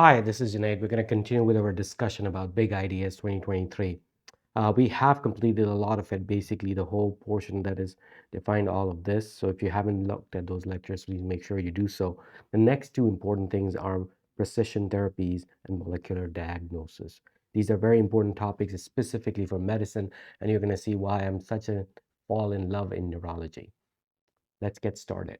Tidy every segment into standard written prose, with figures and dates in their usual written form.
Hi, this is Junaid. We're going to continue with our discussion about Big Ideas 2023. We have completed a lot of it, basically the whole portion that is defined all of this. So if you haven't looked at those lectures, please make sure you do so. The next two important things are precision therapies and molecular diagnosis. These are very important topics, specifically for medicine, and you're going to see why I'm such a fall in love in neurology. Let's get started.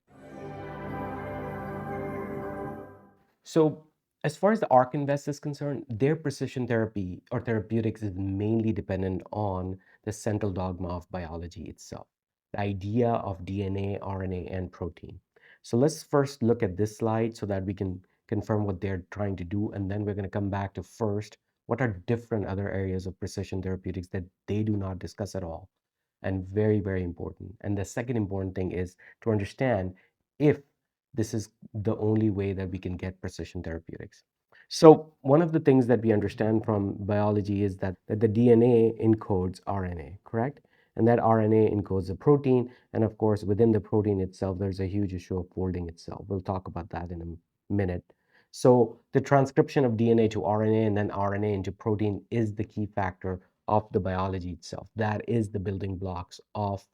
So, as far as the ARC Invest is concerned, their precision therapy or therapeutics is mainly dependent on the central dogma of biology itself, the idea of DNA, RNA, and protein. So, let's first look at this slide so that we can confirm what they're trying to do. And then we're going to come back to first, what are different other areas of precision therapeutics that they do not discuss at all? And very, very important. And the second important thing is to understand if this is the only way that we can get precision therapeutics. So one of the things that we understand from biology is that the DNA encodes RNA, correct? And that RNA encodes a protein. And of course, within the protein itself, there's a huge issue of folding itself. We'll talk about that in a minute. So the transcription of DNA to RNA and then RNA into protein is the key factor of the biology itself. That is the building blocks of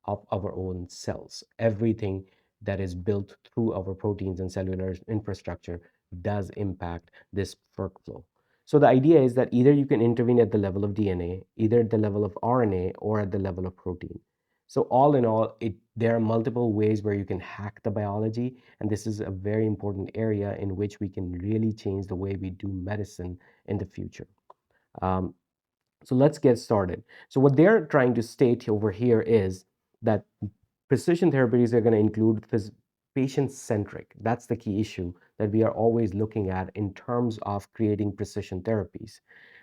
our own cells. Everything that is built through our proteins and cellular infrastructure does impact this workflow. So the idea is that either you can intervene at the level of DNA, either at the level of RNA, or at the level of protein. So all in all, there are multiple ways where you can hack the biology, and this is a very important area in which we can really change the way we do medicine in the future. Um, so let's get started. So what they're trying to state over here is that precision therapies are going to include patient-centric. That's the key issue that we are always looking at in terms of creating precision therapies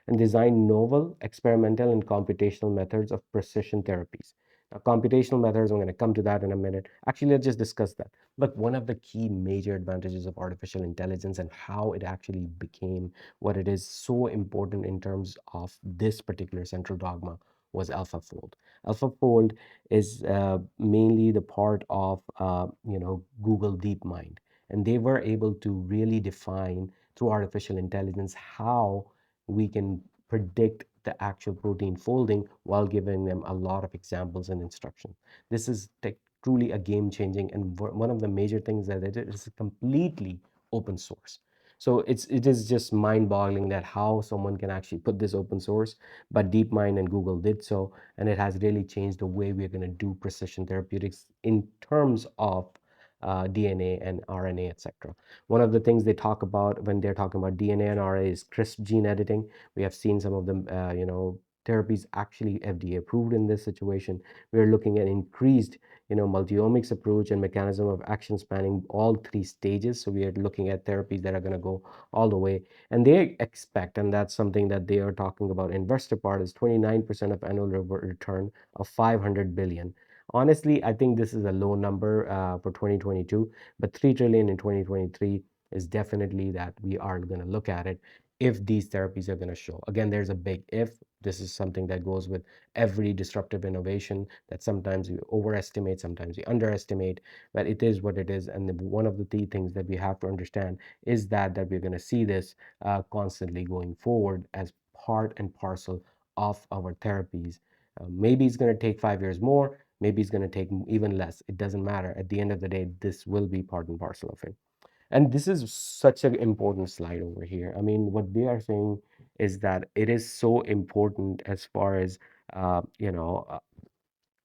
and design novel, experimental, and computational methods of precision therapies. Now, computational methods, I'm going to come to that in a minute. Actually, let's just discuss that. Look, one of the key major advantages of artificial intelligence and how it actually became what it is so important in terms of this particular central dogma was AlphaFold. AlphaFold is mainly the part of Google DeepMind, and they were able to really define through artificial intelligence how we can predict the actual protein folding while giving them a lot of examples and instructions. This is truly a game changing, and one of the major things that it is completely open source. So it is just mind boggling that how someone can actually put this open source, but DeepMind and Google did so, and it has really changed the way we're going to do precision therapeutics in terms of DNA and RNA, etc. One of the things they talk about when they're talking about DNA and RNA is CRISPR gene editing. We have seen some of them, therapies actually FDA approved in this situation. We're looking at increased, multiomics approach and mechanism of action spanning all three stages. So we are looking at therapies that are going to go all the way. And they expect, and that's something that they are talking about, investor part is 29% of annual return of 500 billion. Honestly, I think this is a low number for 2022, but 3 trillion in 2023 is definitely that we are going to look at it if these therapies are going to show. Again, there's a big if. This is something that goes with every disruptive innovation that sometimes we overestimate, sometimes we underestimate, but it is what it is. And one of the key things that we have to understand is that we're going to see this constantly going forward as part and parcel of our therapies. Maybe it's going to take 5 years more, maybe it's going to take even less. It doesn't matter. At the end of the day, this will be part and parcel of it. And this is such an important slide over here. I mean, what they are saying is that it is so important as far as, uh, you know, uh,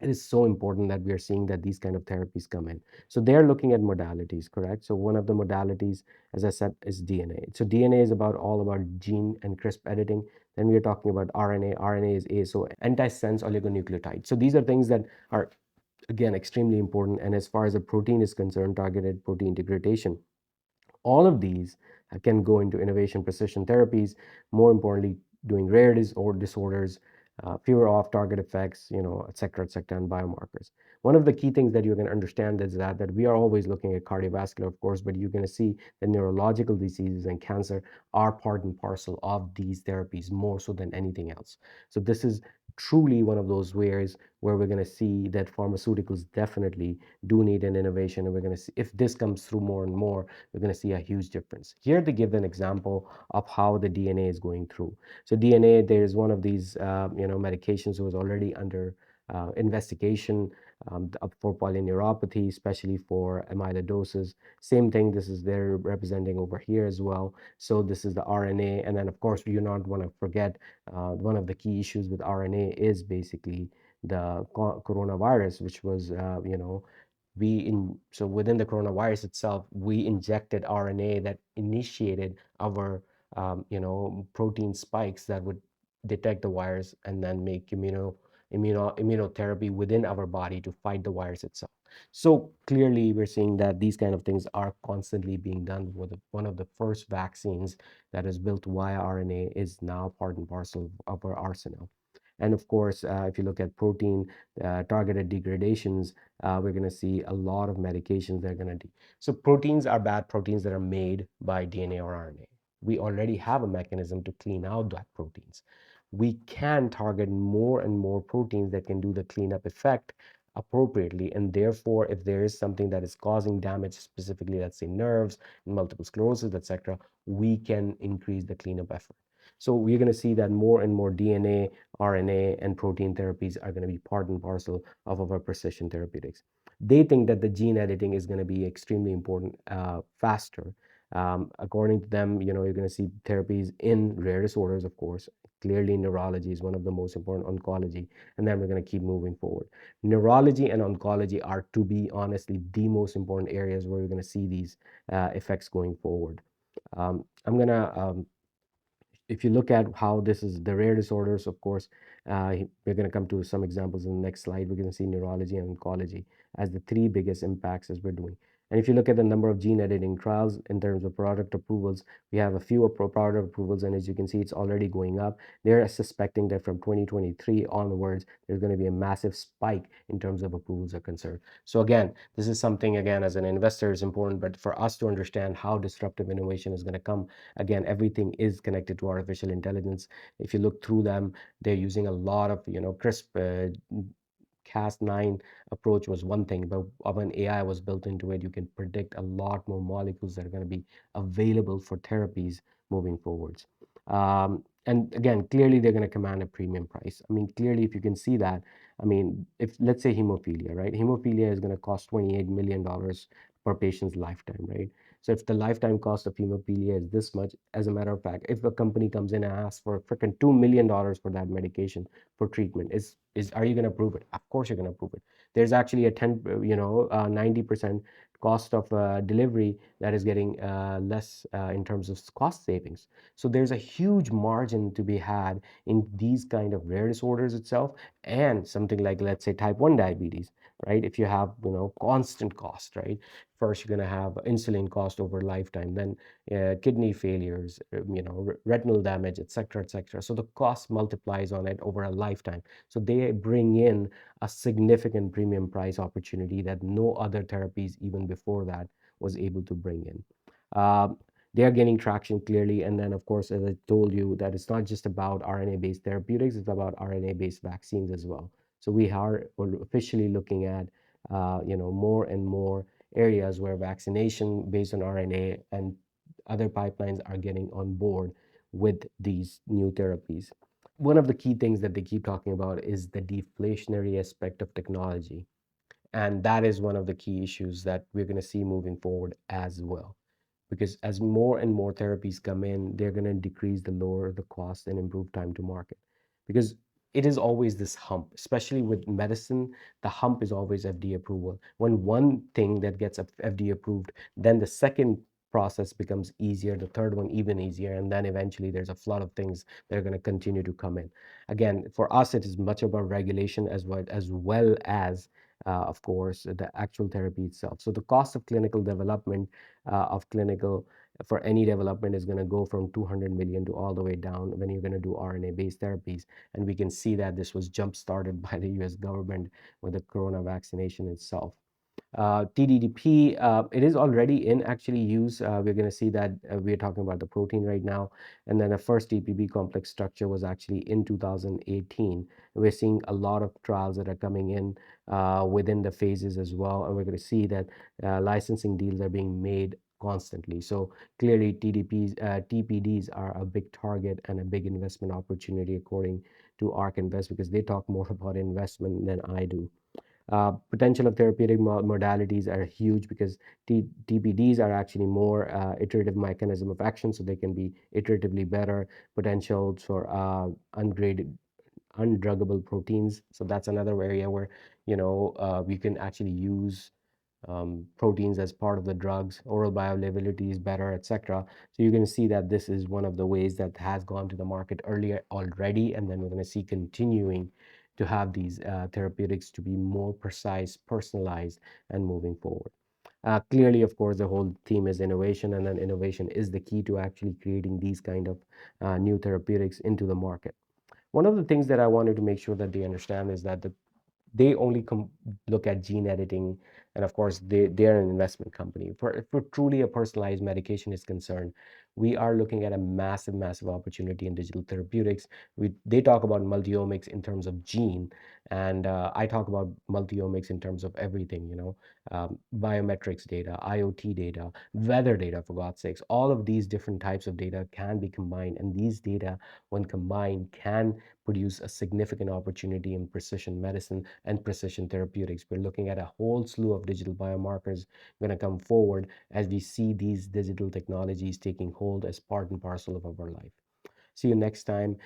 it is so important that we are seeing that these kind of therapies come in. So they're looking at modalities, correct? So one of the modalities, as I said, is DNA. So DNA is about all about gene and CRISPR editing. Then we are talking about RNA. RNA is ASO, antisense oligonucleotide. So these are things that are, again, extremely important. And as far as a protein is concerned, targeted protein degradation. All of these can go into innovation precision therapies, more importantly, doing rare disorders, fewer off-target effects, et cetera, and biomarkers. One of the key things that you're going to understand is that we are always looking at cardiovascular, of course, but you're going to see that neurological diseases and cancer are part and parcel of these therapies more so than anything else. So this is truly one of those ways where we're going to see that pharmaceuticals definitely do need an innovation, and we're going to see if this comes through more and more, we're going to see a huge difference. Here they give an example of how the DNA is going through. So DNA, there is one of these medications that was already under investigation for polyneuropathy, especially for amyloidosis. Same thing, this is they're representing over here as well. So this is the RNA, and then of course you not want to forget one of the key issues with RNA is basically the coronavirus, which was so within the coronavirus itself, we injected RNA that initiated our protein spikes that would detect the virus and then make immunotherapy within our body to fight the virus itself. So clearly, we're seeing that these kind of things are constantly being done. With one of the first vaccines that is built via RNA is now part and parcel of our arsenal. And of course, if you look at protein targeted degradations, we're going to see a lot of medications that are going to do. So proteins are bad proteins that are made by DNA or RNA. We already have a mechanism to clean out that proteins. We can target more and more proteins that can do the cleanup effect appropriately. And therefore, if there is something that is causing damage, specifically, let's say nerves, multiple sclerosis, etc., we can increase the cleanup effort. So we're going to see that more and more DNA, RNA, and protein therapies are going to be part and parcel of our precision therapeutics. They think that the gene editing is going to be extremely important faster. According to them, you're going to see therapies in rare disorders, of course. Clearly, neurology is one of the most important, oncology, and then we're going to keep moving forward. Neurology and oncology are, to be honestly, the most important areas where we're going to see these effects going forward. I'm going to if you look at how this is the rare disorders, of course, we're going to come to some examples in the next slide. We're going to see neurology and oncology as the three biggest impacts as we're doing. And if you look at the number of gene editing trials in terms of product approvals, we have a few product approvals, and as you can see, it's already going up. They're suspecting that from 2023 onwards, there's going to be a massive spike in terms of approvals are concerned. So again, this is something, again, as an investor is important, but for us to understand how disruptive innovation is going to come, again, everything is connected to artificial intelligence. If you look through them, they're using a lot of, CRISPR, Cas9 approach was one thing, but when AI was built into it, you can predict a lot more molecules that are going to be available for therapies moving forwards. And again, clearly they're going to command a premium price. I mean, clearly, if you can see that, I mean, if let's say hemophilia, right? Hemophilia is going to cost $28 million per patient's lifetime, right? So if the lifetime cost of hemophilia is this much, as a matter of fact, if a company comes in and asks for freaking $2 million for that medication for treatment, are you going to approve it? Of course you're going to approve it. There's actually a 90% cost of delivery that is getting less in terms of cost savings. So there's a huge margin to be had in these kind of rare disorders itself, and something like, let's say, type 1 diabetes, right? If you have, constant cost, right? First, you're going to have insulin cost over lifetime, then kidney failures, retinal damage, etc., etc. So the cost multiplies on it over a lifetime. So they bring in a significant premium price opportunity that no other therapies, even before that, was able to bring in. They are gaining traction clearly. And then, of course, as I told you, that it's not just about RNA-based therapeutics, it's about RNA-based vaccines as well. So we are officially looking at, more and more areas where vaccination based on RNA and other pipelines are getting on board with these new therapies. One of the key things that they keep talking about is the deflationary aspect of technology. And that is one of the key issues that we're going to see moving forward as well. Because as more and more therapies come in, they're going to decrease the lower the cost and improve time to market. Because it is always this hump, especially with medicine, the hump is always FDA approval. When one thing that gets FDA approved, then the second process becomes easier, the third one even easier, and then eventually there's a flood of things that are going to continue to come in. Again, for us, it is much about regulation as well as of course, the actual therapy itself. So the cost of clinical development of clinical for any development is going to go from 200 million to all the way down when you're going to do RNA-based therapies. And we can see that this was jump started by the US government with the corona vaccination itself. TDDP, it is already in actually use. We're going to see that we're talking about the protein right now. And then the first TPP complex structure was actually in 2018. We're seeing a lot of trials that are coming in within the phases as well. And we're going to see that licensing deals are being made constantly. So clearly, TPDs are a big target and a big investment opportunity according to ARK Invest because they talk more about investment than I do. Potential of therapeutic modalities are huge because TPDs are actually more iterative mechanism of action, so they can be iteratively better. Potentials for ungraded, undruggable proteins. So that's another area where we can actually use proteins as part of the drugs. Oral bioavailability is better, etc. So you're going to see that this is one of the ways that has gone to the market earlier already, and then we're going to see continuing to have these therapeutics to be more precise, personalized, and moving forward. Clearly, of course, the whole theme is innovation, and then innovation is the key to actually creating these kind of new therapeutics into the market. One of the things that I wanted to make sure that they understand is that they only look at gene editing, and of course they're an investment company. For truly a personalized medication is concerned, we are looking at a massive opportunity in digital therapeutics. They talk about multiomics in terms of gene, and I talk about multiomics in terms of everything, biometrics data, IoT data, weather data, for God's sakes. All of these different types of data can be combined, and these data, when combined, can produce a significant opportunity in precision medicine and precision therapeutics. We're looking at a whole slew of digital biomarkers going to come forward as we see these digital technologies taking hold as part and parcel of our life. See you next time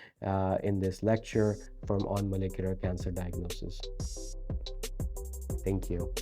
in this lecture from on molecular cancer diagnosis. Thank you.